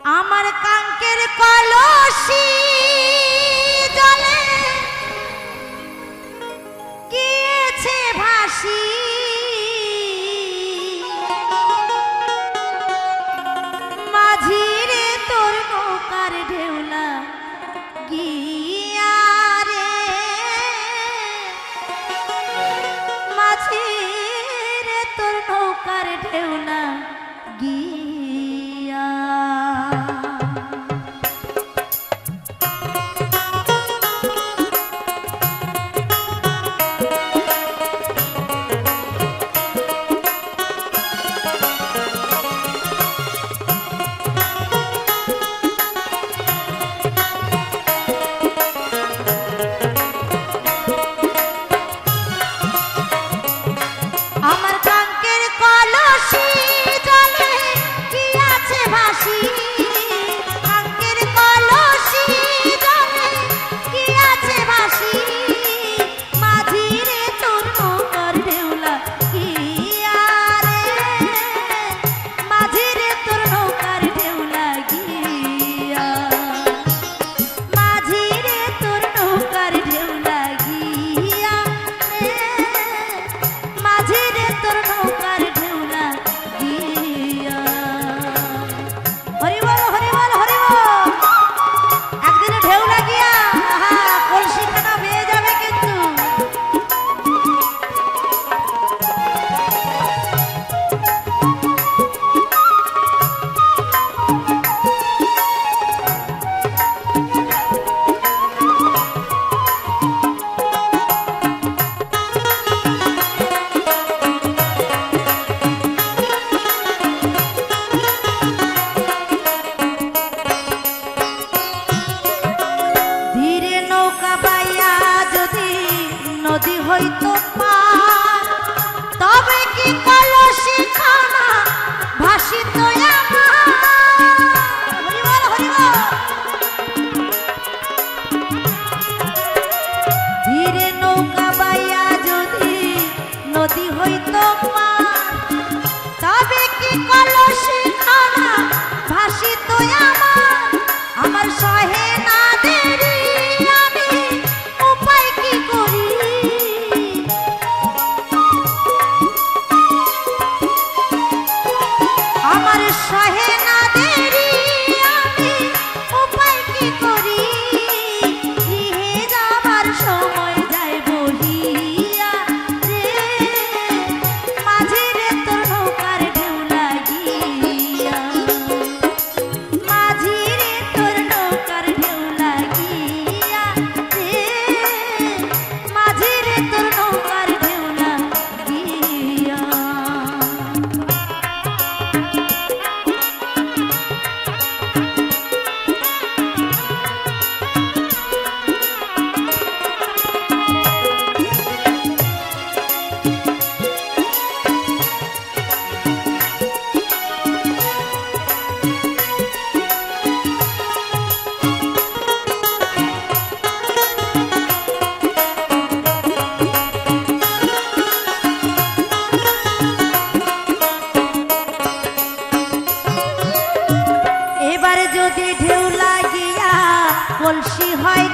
আমার কাঙ্কের কলসি জলে গিয়েছে ভাসি, মাঝিরে তোর নৌকার ঢেউলা গিয়া রে, মাঝিরে তোর নৌকার ঢেউলা গিয়া। আমার কাঙ্কের কলসি জলে গিয়াছে ভাসি, কাঙ্কের কলসি জলে গিয়াছে ভাসি, মাঝিরে তোর নৌকার ঢেউলা গিয়া রে, মাঝিরে তোর নৌকার ঢেউলা গিয়া, মাঝিরে তোর নৌকার ঢেউলা গিয়া রে, মাঝিরে তোর নৌকার ঢেউলা গিয়া। হরি বল হরি বল হরি বল। একদিনে ঢেউলা গিয়া কলসিখানা বেয়ে যাবে কিন্তু। ধীরে নৌকা বাইয়া যদি নদী হইতো পার, তবে কি কলসি খানা ভাসিত আমার। হরি বল হরি বল। ধীরে নৌকা বাইয়া যদি নদী হইতো পার, তবে কি কলসি খানা ভাসিত আমার। আমার সহে না দেরি আমি উপায় কি করি, আমার সহে না দেরি আমি উপায় কি করি, গৃহে যাবার সময় যায় বহিয়া রে, মাঝিরে তোর নৌকার ঢেউলা গিয়া, মাঝিরে তোর নৌকার ঢেউলা গিয়া রে, মাঝিরে তোর নৌকার ঢেউলা গিয়া। এবারে যদি ঢেউ লাগিয়া কলসি হয়